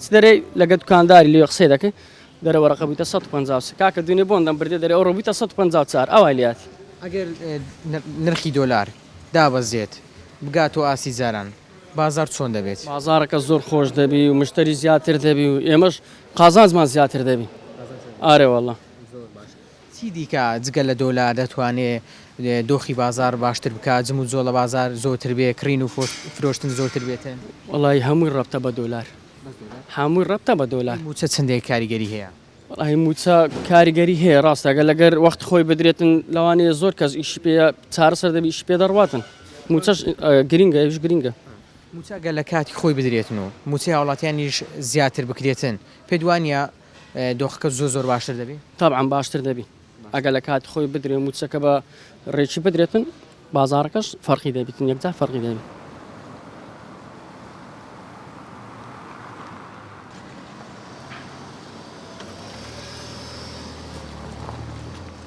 چ دەرێ لەگە دوکانداری لێ قسەی دەکەی دەرە وەرەقە بوویتە 150 کاکە دوێنێ بۆن دەم بردێ دەرێ ئەو ڕۆبوویتە 154 ئەوای لێاتی ئەگەر نرخی دۆلار دابەزێت بگاتۆ ئاسی جاران بازار چۆن دەبێت بازارەکە زۆر خۆش دەبی و مشتری زیاتر دەبی و ئێمەش قازانزمان زیاتر دەبی ئارێ وەڵا چی دیکە جگە لە دۆلار دەتوانێت دۆخی بازار باشتر بکات جم و جۆڵە بازار زۆرتر بێ کڕین و فرۆشتن زۆرتر بێتن وڵی هەمووی ڕەبتە بە دۆلار هەمووی ڕەبتە بە دۆلار موچە چندێک کاریگەری هەیە وڵی موچە کاریگەری هەیە ڕاستەگە لەگەر وەخت خۆی بدرێتن لەوانەیە زۆر کەس ئیشی پێ چارەسەر دەبی ئیشی پێ دەڕواتن موچەش گرینگە ئەوش گرینگە موچەگە لە کاتی خۆی بدرێتن و موچی هاوڵاتیانیش زیاتر بکرێتن پێ دوانە دۆخەکە زۆر باشتر دەبی تابعاان باشتر دەبی ئەگە لە کاتی خۆی بدرێ موچەکە بە ڕێکی بدرێتن بازارەکەش فەرقی دەبیتن یەکجا فەرقی دەبی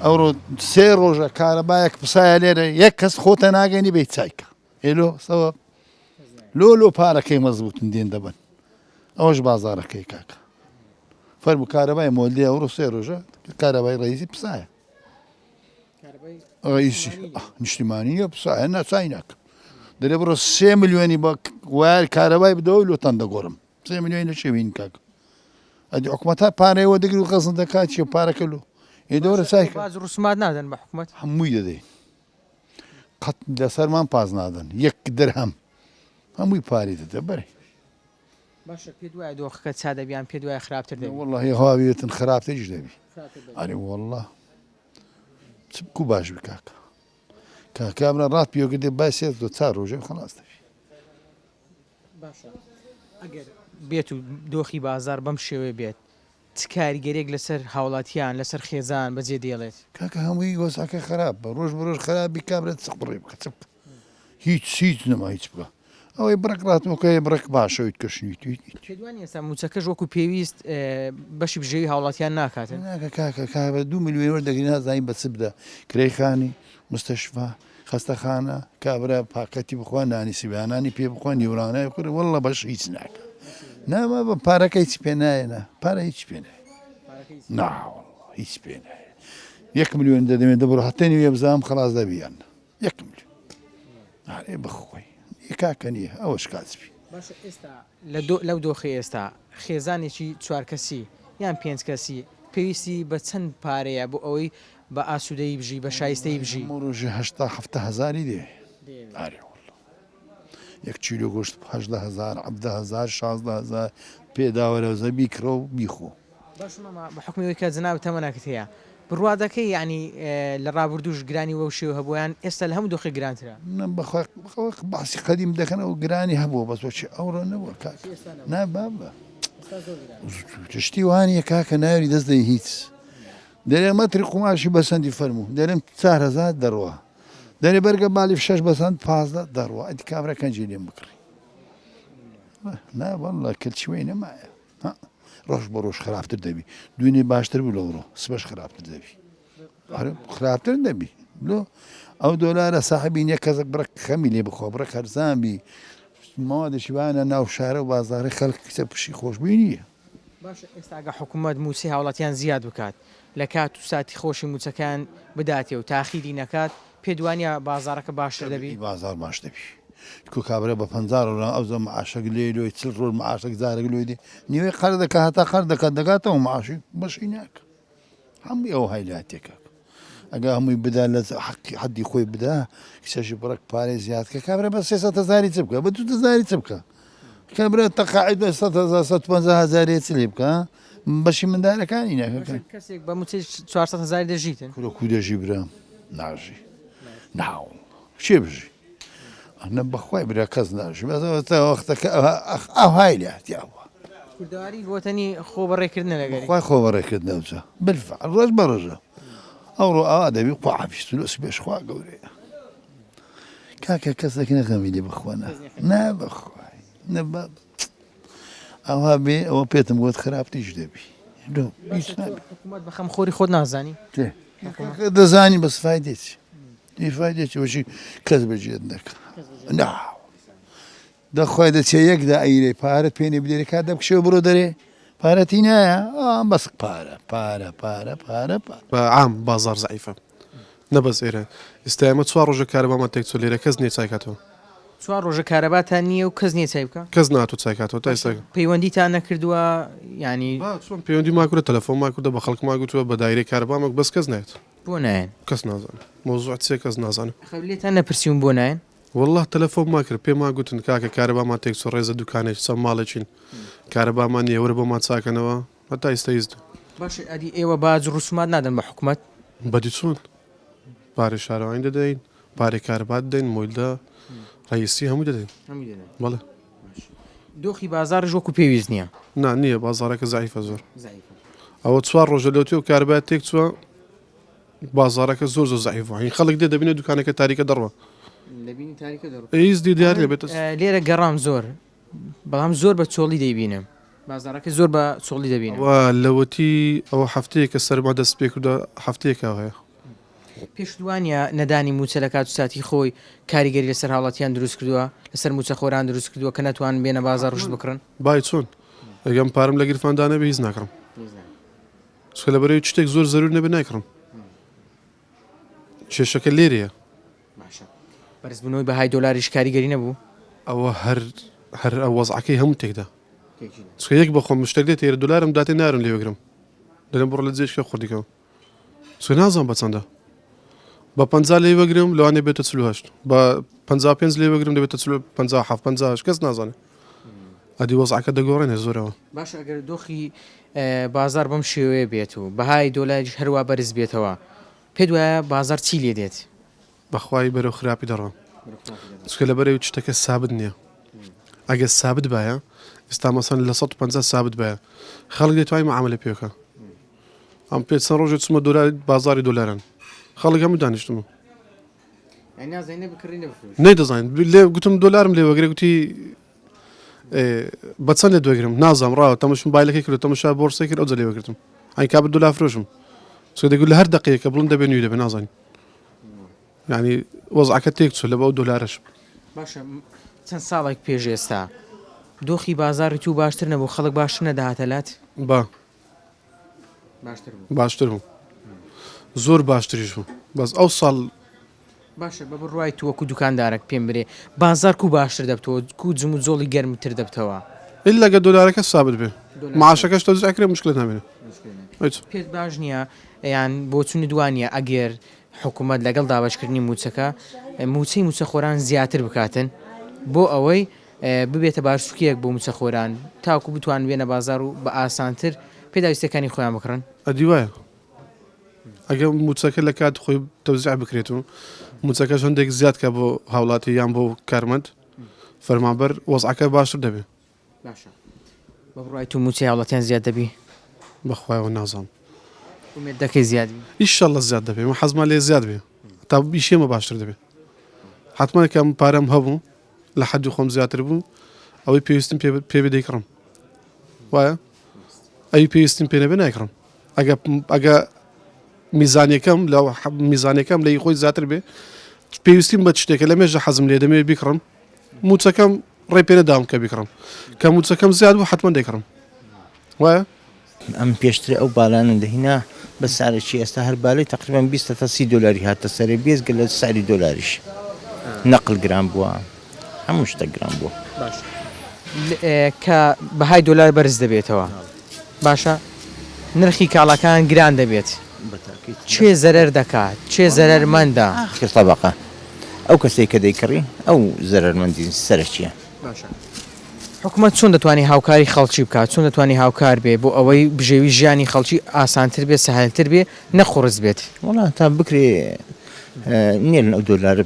ئەوڕۆ 3 ڕۆژە کارەبایەک پسایە لێرە یەک کەس خۆتە ناگەنی بێ چایکە ئێلۆ سەوە لۆ پارەکەی مەزبوتن دێن دەبن ئەوەش بازارەکەی کاکە فەرمو کارەبای مۆلدی ئەوڕۆ 3 ڕۆژە کارەبای ڕێزی پسایە ڕئیسی نیشتیمانیە پسایە ناچای ناکە دەرێ بڕۆ 3 ملیۆنی بە وایە کارەبای بدەوە لۆتەن دەگۆڕم 3 ملیۆنی نەچێوین کاکە ئەدی حکومەتا پارەیەوە دەگری و قەزن دەکات چی پارەکە لۆ ئێدەوەرە چای باز ڕسومات نادەن بە حکومەت هەمووی دەدەین قەت لەسەرمان پاز نادەن یەک دەرهەم هەمووی پاری دەدە بەرێ باشە پێ دوایە دۆخەکە چا دەبیان پێ دوای خراپتر دەبی وەڵڵاهی هەواویێتن خراپتریش دەبی ئەرێ وەڵڵا چ بکو باش بی کاکە کاکامرە ڕات پیۆگە دێ باسێت دۆ 4 ڕۆژێ خلاص دەبی باشە ئەگەر بێت و دۆخی بازار بەم شێوەیە بێت چ کاریگەرێک لەسەر هاوڵاتیان لەسەر خێزان بەجێ دێڵێت کاکە هەمووی وەساکە خراپ بە ڕۆژ بڕۆژ خراپی کابرێت سق بڕێ بکە چ بکە هیچ نەما هیچ بکە ئەوەی بڕک ڕاتمەکەی بڕک باشەوەیت کەشنیت پێدوانی ئێستا موچەکەش وەکو پێویست بەشی بژێوی هاوڵاتیان ناکاتن ناکە کاکە کابە 2 ملیۆن وەردەگری نازانین بە چ بدە کرێخانی مستەشفا خەستەخانە کابرا پاکەتی بخوا نانی سیبیانانی پێ بخوا نیورانای کوڕ وەڵڵە بەش هیچ ناکە نامە بە پارەکە هیچ پێ نایەنە پارە هیچ پێ نایە ناوەڵڵا هیچ پێ نایە 1 ملیۆن دەدەمێت دەبڕ هەتەنی وێ بزانام خلاص دەبیان 1 ملیۆن ئارێ بخۆی کاکە نییە ئەوەش کاتبی باشە ئێستا لەو دۆخی ئێستا خێزانێکی 4 کەسی یان 5 کەسی پێویستی بە چەند پارەیە بۆ ئەوەی بە ئاسوودەی بژی بە شایستەی بژی ڕۆژی 7هزاری دێ ئارێ وەڵڵا 1 کیلۆ گۆشت 18هزار 17هزار 16هزار پێداوەرەوزە بیکڕە و بیخۆ باش بە حکومیەوەی کە جناب تەمەناکت هەیە بڕوادەکەی ینی لە ڕابردوش گرانی وە شێو هەبوویان ئێستا لە هەموو دۆخی گرانترە باسی قەدیم دەکەنەوە گرانی هەبووە بەس بۆچی ئەوڕۆ نەبووە کاک نابابە تشتی وانە کاکە ناوی دەست دەی هیچ دەرێ مەتری قوماشی بەسەندی فەرموو دەرێن 4000 دەڕوە دەرێ بەرگە بالی 6 بەسەند 15 دەڕوە ئەدی کابرا کەنجی لێم بکڕی ناوەڵڵا کلچوەی نەمایە ڕۆژ بە ڕۆژ خراپتر دەبی دوێنێ باشتر بوو لەوڕۆ سبەش خراپتر دەبی خراپتر دەبی لۆ ئەو دۆلارە ساحبی نیە کەسێک بڕک خەمی لێ بخۆ بڕک هەرزانبی ماوەدەشی وانە ناو شارە و بازارە خەڵک کسە پشی خۆشببینیە باش ئێستاگە حکوومەت موچی هاوڵاتیان زیاد بکات لە کات و ساتی خۆشی موچەکان بداتێ و تاخیری نەکات پێدوانە بازارەکە باشتر دەبی بازار باش دەبی کو کابرا بە 50 ئەو زە معاشەک لێ لۆی چل ڕۆژ معاشەک زارێک لۆی دێ نیوەی قەر دەکات هەتا خەر دەکات دەگاتەوە معاشی بەشی ناکە هەمووی ئەو هایلاتێکە ئەگە هەمووی بدا لە حەدی خۆی بدا کچەشی بڕک پارەی زیادکە کابرا بە 300,000 چ بکە بە 200,000 چ بکە کابرا تەقاعد 150,000 چ لێ بکە بەشی منداڵەکانی ناکە کەسێک بە موچەی 400,000 دەژیتن کو دەژی برام ناژی ناو چێ بژی ئەنە بەخوای برا کەس ناژی وەختەکە ئەو هایلاتیاوە کوردەواری بۆتەنی خۆ بەڕێکردنە لەگەری خی خۆ بەڕێکردنەوچە بالفعل ڕۆژ بە ڕۆژە ئەوڕۆ ئەوا دەبی قوعاپیست لۆس بێشخوا گەورەیە کاکە کەسێک نەخەمی لێ بخوانا نا بەخوای ئەوها بێ ئەوە پێتم گوت خراپتیش دەبی حکوومەت بەخەم خۆری خۆت نازانی دەزانی بەس فایدێتی فایدێکی وەشی کەس بەجێت نەکە ناو دەخوای دەچێ یەکدا ئەیرێ پارەت پێێنێ بدێری کات دەبکشێ بڕۆ دەرێ پارەتی نایە بەس پارە عام بازار زعیفە نەبەس ئێرە ئێستا ئێمە 4 ڕۆژە کارەبامان تێک چۆ لێرە کەس نییە چایکاتەوە 4 ڕۆژە کارەباتان نییە و کەس نییە چای بکە کەس ناتۆ چایکاتەوە تا ئێستا پەیوەندیتان نەکردووە ینی چۆن پەیوەندی ماکوورە تەلەفۆن ماکوردە بە خەڵک ماگوتووە بە دایرەی کارەبامەک بەس کەس نایێت بۆ نایەن کەس نازانێت مۆزوع چێ کەس نازانێت لێتان نەپرسیون بۆ نایەن والله تەلەفۆن ماکرد پێ ماگوتن کاکە کارەبامان تێک چۆ ڕێزە دوکانێک چەند ماڵێکین کارەبامان نیە وەرە بۆمان چاکەنەوە هەتا ئێستا هیچ باش ئەدی ئێوە باج ڕوسمات نادەن بە حکوومەت بەدی چۆن پارەی شارەوانی دەدەین پارەی کارەبات دەین مۆیلدا ڕئیسی هەموو دەدەین بەڵێ دۆخی بازار ژۆک و پێویست نییە نا نییە بازارەکە زعیفە زۆر ئەوە 4 ڕۆژە لەوتێ و کارەبات تێک چووە بازارەکە زۆر زعیفە هین خەڵک دێ دەبینێت دوکانەکە تاریکە دەڕوە هیچ دیدار لێبێت لێرە گەڕام زۆر بەڵام زۆر بە چۆڵی دەیبینم بازارەکە زۆر بە چۆڵی دەبینم لەوەتی ئەوە هەفتەیەکە سەرما دەست پێ کردە هەفتەیەکە هەیە پێشوانە نەدانی موچە لە کات و ساتی خۆی کاریگەری لەسەر هاڵاتیان دروست کردووە لەسەر موچە خۆران دروست کردووە کە نەتوان بێنە بازار ڕشت بکڕن بای چۆن ئەگەم پارەم لە گیرفاندانە بە هیچ ناکڕم سکە لە بەرەوەی شتێک زۆر زەرور نەبێ نایکڕم کێشەکە لێرەیە بەرزبوونەوەی بەهای دۆلاریش کاریگەری نەبوو ئەوە هەر ئەو وەزعەکەی هەموو تێکدا سکە یەک بەخۆم شتێک دێت ئێرە دلارم داتێ نارم لێوەگرم دەرم بڕە لە جێشکە خوردیکەوە سکە نازان بە چەندە بە 50 لێوەگرم لەوانێ بێتە 48 بە 55 لێوەگرم دەبێتە 57 کەس نازانێت ئەدی وەزعەکە دەگۆڕێنێ زۆرەوە باش ئەگەر دۆخی بازار بەم شێوەیە بێت و بەهای دۆلاریش هەروە بەرز بێتەوە پێ وایە بازار چی لێ دێت بەخوای بەرەو خراپی دەڕۆم چکە لە بەرەوەی شتەکە سابت نییە ئەگە سابت باە ئێستا مەسەن لە 150 سابت باە خەڵک دەتوانای معاملە پێوکە ئەم پێ چەند ڕۆژێت چمە دۆلار بازاری دۆلارن خەڵک هەموو دانیشتمە نەیدەزانین لێ گوتم دۆلارم لێ وەگرێ گوتی بە چەند لێ دوێگرم نازام ڕاوە تەمەشم بایلەکەی کرد تەمەشا بۆرسی کرد ئەو جە لێ وەگرتم ئەین کابت دۆلار فرۆشم سۆ دەگوت لە هەر دقەیەکە بڵم دەبێ نوێ دەبێ نازانین ینی وەزعەکە تێک چوو لە بەو دۆلارش باشە چەند ساڵێک پێش ئێستا دۆخی بازاری تو باشتر نەبوو خەڵک باشتر نەداهاتەلات باشتر بوو زۆر باشتریش بوو بەس ئەو ساڵ باشە بە بڕوای تو وەکو دوکاندارێک پێم برێ بازار کو باشتر دەبتەوە کو جم و جۆڵی گەرمتر دەبتەوە لەگە دۆلارەکە سابت بێ معاشەکەش تۆ زەکرێ مشکلت نامێنێ پێت باش نییە یان بۆ چون دوانە ئەگەر حکوومەت لەگەڵ دابشکردنی موچەکە موچەی موچە خۆران زیاتر بکاتن بۆ ئەوەی ببێتە باشسوکیەک بۆ موچە خۆران تاکو بتوان بێنە بازار و بە ئاسانتر پێداویستەکانی خۆیان بکڕن ئەدی وایە ئەگە موچەکە لە کات خۆی تەوزیع بکرێت و موچەکەش هەندێک زیادکە بۆ هاوڵاتی یان بۆ کارمەند فەرمانبەر وەزعەکە باشتر دەبێت بە بڕای تو موچەی هاوڵاتیان زیاد دەبی بەخوایەوە نازانم دەکەی زیاد ئیشەڵە زیاد دەبێ من حەزمان لێ زیاد بێ تا بیشێمە باشتر دەبێت حتممەکەم پارەم هەبوو لە حەدی خۆم زیاتر بوو ئەوەی پێویستم پێ دەیکڕم وایە ئەوی پێویستیم پێ نەبێ نایکڕم ئەگە میزانەکەم لە میزانەکەم لە خۆی زیاتر بێ پێویستیم بە شتێکە لە مێژە حەزم لێ دەمێ بیکڕم موچەکەم ڕێ پێ نەداوم کە بیکڕم کە موچەکەم زیاد بوو حتممە دەیکڕم وایە ئەم پێشتر ئەو باڵانە دەهینا بە سارێکی ئێستا هەر بالای تقریبان 20 تا 30 دلاری هاتە سەرێ بێزگە لە ساری دۆلاریش نەقل گران بووە هەموو شتە گران بوو. باش کە بەهای دۆلار بەرز دەبێتەوە باشە نرخی کاڵەکان گران دەبێت چێ زەرەر دەکات چێ زەرەرمەندە طبقە ئەو کەسێک کە دەیکڕی ئەو زەرەرمەندی سەرچیە. حکوومەت چۆن دەتوانانی هاوکاری خەڵکی بکات چۆن دەتوانانی هاوکار بێ بۆ ئەوەی بژێوی ژیانی خەڵکی ئاسانتر بێ سەهلتر بێ نەخۆڕز بێت وڵا تا بکرێ نیێن ئەو دۆلار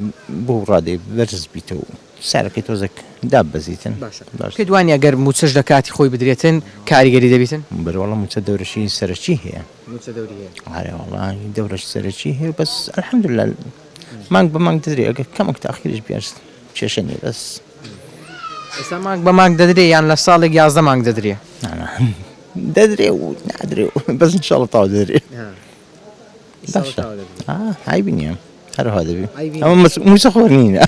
بۆ ڕادێ بەرز بیتەوە سارەکەی تۆزێک دابەزیتن پێ دوانی ئەگەر موچەش لە کاتی خۆی بدرێتن کاریگەری دەبێتن بەرەوەڵە موچە دەورەشی سەرچی هەیە وڵی دەورەش سەرچی هەیە بەس الحەمدلله مانگ بە مانگ دەدرێ ئەگەر کەمێک تاخیرش بیارست کێشە نیە بەس ئێستا مانگ بە مانگ دەدرێ یان لە ساڵێک 11 مانگ دەدرێ دەدرێ و نادرێ بەس انشاءڵڵە تاوا دەدرێ هاي بینیم هەروها دەبێ ئەمە موچە خۆر نینە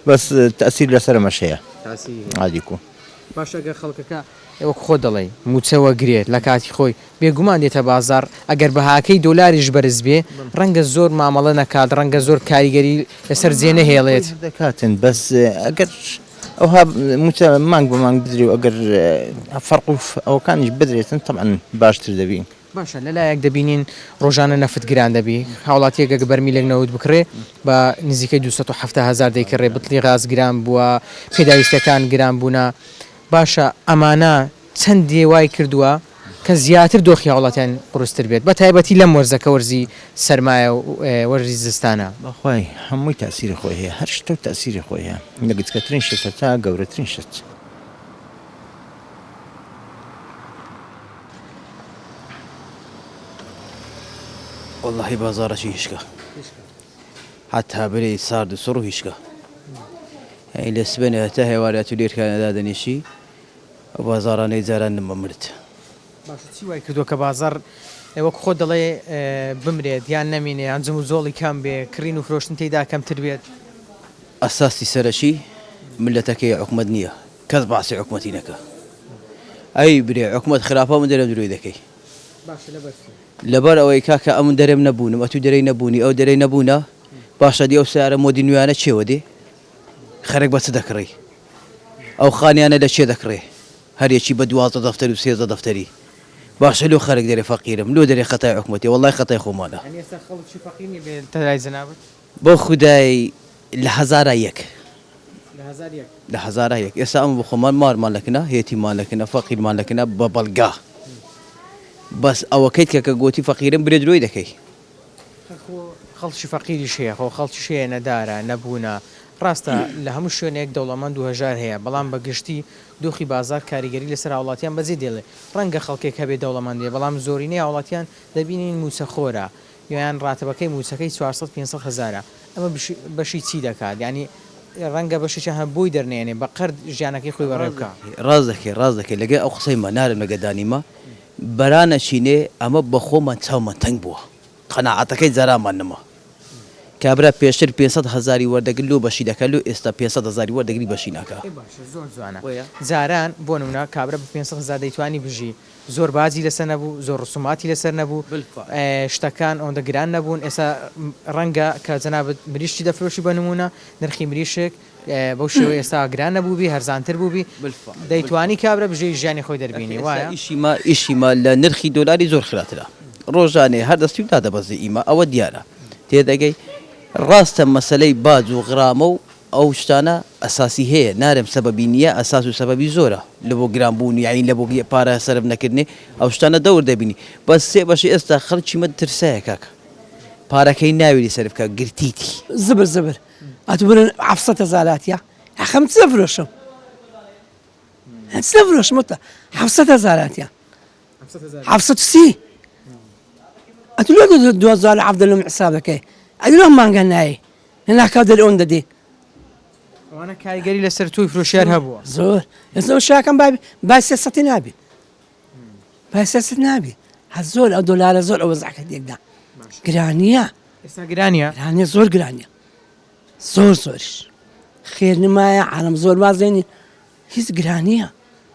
بەس تەسیر لەسەر مەشەیە عادیکو باش ئەگەر خەڵکەکە وەک خۆ دەڵێ موچەوە گرێت لە کاتی خۆی بێگومان دێتە بازار ئەگەر بەهاکەی دۆلاریش بەرز بێ ڕەنگە زۆر مامەڵە نەکات ڕەنگە زۆر کاریگەری لەسەر جێنە هێڵێت دەکاتن بەس ئەگەر ئەوها موچە مانگ بە مانگ بدرێ و ئەگەر فەرق و ئەوەکانیش بدرێتن تەمان باشتر دەبین. باشە لەلایەک دەبینین ڕۆژانە نەفت گران دەبی هاوڵاتیەکە بەرمیلێک نەوت بکرێ بە نزیکەی 270,000 دەیکڕێ بتڵی غاز گران بووە پێداویستەکان گران بوونە باشە ئەمانە چەند دێوای کردووە کە زیاتر دۆخی هاوڵاتیان قورستر بێت بە تایبەتی لەم وەرزەکە وەرزی سەرمایە و وەرزی زستانە بەخوای هەمووی تاسیری خۆی هەیە هەر شتە و تاسیری خۆی هەیە لە گچکەترین شتە تا گەورەترین شت. والله بازارەی هیچکە حتا برێ سارد و سڕ و هیچکە لە سبێنە تا هێوارەت و لێرکانەدا دەنیشی ئەو بازارانەی جاران نمە مرد. چی وای کردووە کە بازار وەک خۆ دەڵێ بمرێت یان نەمینێ ئەنجم و زۆڵی کام بێ کڕین و فرۆشتن تێدا کەمتر بێت ئەساسی سەرەکی ملەتەکەی حکومەت نییە کەس باسی حکومەتی نەکە ئەی برێ حکومەت خراپە من دەرە دروی دەکەی لەبەر ئەوەی کاکە ئەمن دەرێم نەبوونم ئەتو دەرەی نەبوونی ئەو دەرەی نەبوونە باشە دی ئەو سیارە مۆدی نوێیانە چێوە دێ خەرێک بە چ دەکڕی ئەو خانیانە لە چێ دەکڕێ هەرێکی بە 12 دەفتەر و 13 دەفتەری باشە لۆ خەرێک دەرێ فەقیرم لۆ دەرێ خەتای حکومەتی وەڵای خەتای خۆمانە بۆ خودای لە هەزارە یەک لە هەزارە یەک ئێستا ئەم بۆ خۆمان مارمان لەکنە هێتیمان لەکنە فەقیرمان لەکنە بە بەڵگا بەس ئەوەکەیت کە گوتی فەقیرم برێ درۆی دەکەی خەڵکی فەقیری شەیە خۆ خەڵکی شەیە نەدارە نەبوونە ڕاستە لە هەموو شوێنێک دەوڵەمەند 2000 هەیە بەڵام بەگشتی دۆخی بازار کاریگەری لەسەر هاوڵاتیان بەزی دێڵێ ڕەنگە خەڵکێک هەبێ دەوڵەمەندێ بەڵام زۆرینەی هاوڵاتیان دەبینین موچەخۆرە یان ڕاتەبەکەی موچەکەی 400-500 هزارە ئەمە بەشی چی دەکات ینی ڕەنگە بەشیان هە بۆی دەرنێنێ بە قەرد ژیانەکەی خۆی بەڕێ بکە ڕاز دەکەی لەگەی ئەو قسەیمە نارم لەگەدانیمە بەرانە چینێ ئەمە بە خۆمان چاومە تەنگ بووە قەناعەتەکەی جارامان نەما کابرا پێشتر 500,000 وەردەگرت لۆ بەشی دەکە لۆ ئێستا 500,000 وەردەگری بەشی ناکە زۆر جوانە جاران بۆ نمونە کابرا بە 500,000 دەیتوانی بژی زۆر بازی لەسەر نەبوو زۆر ڕسوماتی لەسەر نەبوو شتەکان ئەوەندە گران نەبوون ئێستا ڕەنگە کە جەنابەت مریشتی دەفرۆشی بە نمونە نرخی مریشک بەو شێوەیە ئێستا گران نەبووبی هەرزانتر بووبی دەیتوانی کابرا بژێ ژیانی خۆی دەربینی وایە ئیشیمە لە نرخی دۆلاری زۆر خراترە ڕۆژانێ هەر دەستی و دادەبەزی ئیمە ئەوە دیارە تێدەگەی ڕاستە مەسلەی باج و غرامە و ئەو شتانە ئەساسی هەیە نارم سەبەبی نییە ئەساس و سەبەبی زۆرە لە بۆ گرانبوون یعنی لە بۆ پارە سەرف نەکردنی ئەو شتانە دەور دەبینی بەس سێ بەشی ئێستا خەڵکی مە ترسایە کاکە پارەکەی ناوێری سەرفکە گرتیتی زبر ئەتوبرن 700,000 ئەخەم چ دەفرۆشم چ دەفرۆشم وتە 700,000 730 ئەتولۆ 2007 لەم حساب دەکەی ئەدرۆ مانگە نایی هێناکاو دەرەوەن دەدێ ئەوانە کاریگەری لەسەر توی فرۆشیار هەبووە زۆر ئێستا شاکەم با 300 نابێ با 300 نابێ هە زۆر ئەو دۆلارە زۆر ئەوە زعکە تێکدا گرانیە ئێستا گرانیە گرانیە زۆر گرانیە زۆریش خێر نمایە عالم زۆر وازێنی هیچ گرانیە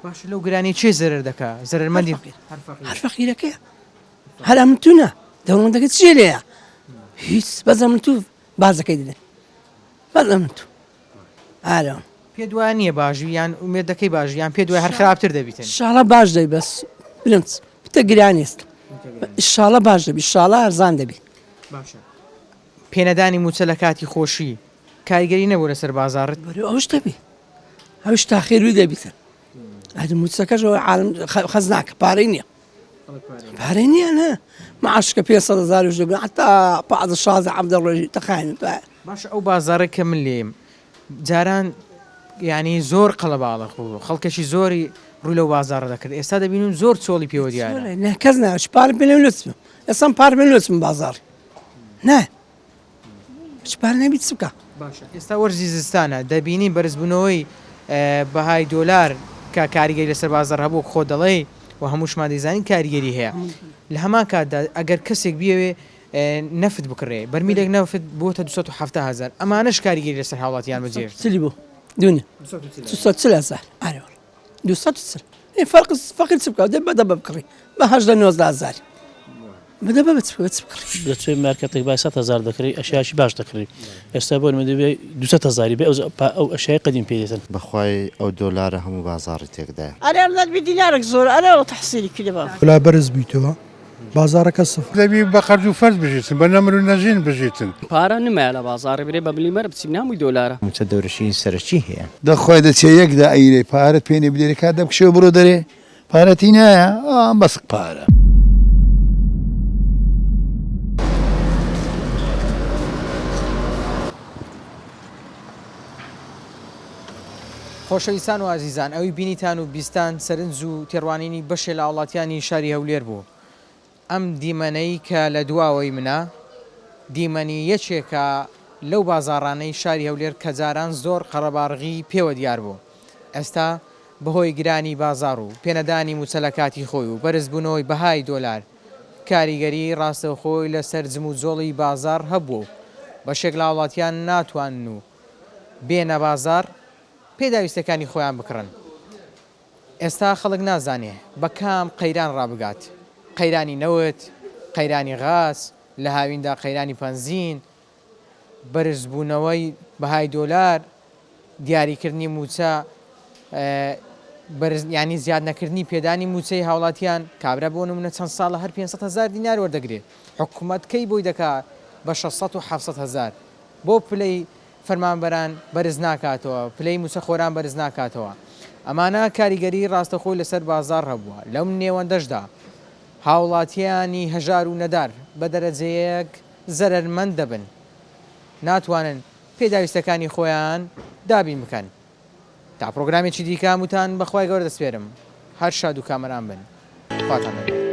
باش لەو گرانی چێ زەرەر دەکا زەرەرمەندی هەر فەقیرەکەیە هەر ئەمتونە دەوڵەمەندەکەت چێ لێیە هیچ بەزە من تو بازەکەی دێ بەزە من تو ئارە پێ دوای نییە باژیان ومێ دەکەی باژیان پێ دوای هەر خراپتر دەبیتن شاڵە باش دەی بەس برمچ بتە گرانیست شاڵە باش دەبی شاڵە ئەرزان دەبی باشە پێنەدانی موچە لە کاتی خۆشی کاریگەری نەبوو لەسەر بازارت ئەوش دەبی ئەوش تاخێروی دەبیتن ئەد موچەکەشەوە عالم خەز ناکە پارەی نییە پارەی نییە نە معاشکە 500,000 دەبن حتا بعض شازە عەبدە ڕۆژی تەخایەن باشە ئەو بازارە کە من لێم جاران ینی زۆر قەڵەباڵق بوو خەڵکەشی زۆری ڕوو لەو بازارە دەکرد ئێستا دەبینون زۆر چۆڵی پێوە دیارە کەس ناوش پارە پێ نەوێتم ئێستا پارە پێ نوێتم بازار نه پارە نەبیت چ بکە باشە ئێستا وەرزی زستانە دەبینی بەرزبوونەوەی بەهای دۆلار کە کاریگەری لەسەر بازار هەبوو خۆ دەڵێ و هەمووشمان دەیزانین کاریگەری هەیە لە هەمان کاتدا ئەگەر کەسێک بیاوێ نەفت بکڕێ بەرمیلێک نەفت بۆتە 270,000 ئەمانەش کاریگەری لەسەر هاوڵاتیان بەجێ چلی بوو دوونە 240,000 240 فەقیر چ بکە دێ بەدە بکڕی بە 19,000 بەدە دەچێ مارکەتێک با 100,000 دەکڕی ئەشیاشی باش دەکڕی ئێستا بۆ دەبێ 200,000 بێ ئەو ئەشای قەدیم پێدێتن بەخوای ئەو دۆلارە هەموو بازاری تێکدایە ئەرێ نەبی دینارێک زۆر ئەرێ تەحسیلی کردەوە ولا بەرز بیتەوە بازارەکە سفر دەبی بە قەرز و فەرز بژیتن بە نەمر و نەژین بژیتن پارە نمایە لە بازارڕ برێ بە بلیمەر بچین هەمووی دۆلارە موچە دەورشی سەرچی هەیە دەخوای دەچێ یەکدا ئەیرێ پارەت پێێنێ بدێری کات دەبکشێ بڕۆ دەرێ پارەتی نایە بەسک پارە خۆشەویستان و ئازیزان ئەوی بینیتان و بیستان سەرنج و تێڕوانینی بەشێ لە وڵاتیانی شاری هەولێر بوو ئەم دیمەنەی کە لە دواوەی منە دیمەنی یەکێکە لەو بازاڕانەی شاری هەولێر کە جاران زۆر قەڕەبارغی پێوە دیار بوو ئێستا بەهۆی گرانی بازار و پێنەدانی موچە لە کاتی خۆی و بەرزبوونەوەی بەهای دۆلار کاریگەری ڕاستەوخۆی لەسەر جم و جۆڵی بازار هەبوو بەشێک لە وڵاتیان ناتوان و بێنە بازار پێداویستەکانی خۆیان بکڕن ئێستا خەڵک نازانێ بە کام قەیران ڕابگات قەیرانی نەوت قەیرانی غاز لە هاویندا قەیرانی پەنزین بەرزبوونەوەی بەهای دۆلار دیاریکردنی موچە ینی زیاد نەکردنی پێدانی موچەی هاوڵاتیان کابرا بۆ نمونە چەند ساڵە هەر 500,000 دینار وەردەگرێت حکوومەتکەی بۆی دەکات بە 600 و 700,000 بۆ پلەی فەرمانبەران بەرز ناکاتەوە پلەی موچە خۆران بەرز ناکاتەوە ئەمانە کاریگەری ڕاستەخۆی لەسەر بازار هەبووە لەم نێوەندەشدا هاوڵاتیانی هەژار و نەدار بە دەرەجەیەک زەرمەند دەبن ناتوانن پێداویستەکانی خۆیان دابین بکەن تا پرۆگرامێکی دیکە وتان بەخوای گەورە دەسپێرم هەر شاد و کامەران بن خواتان لەگەڵ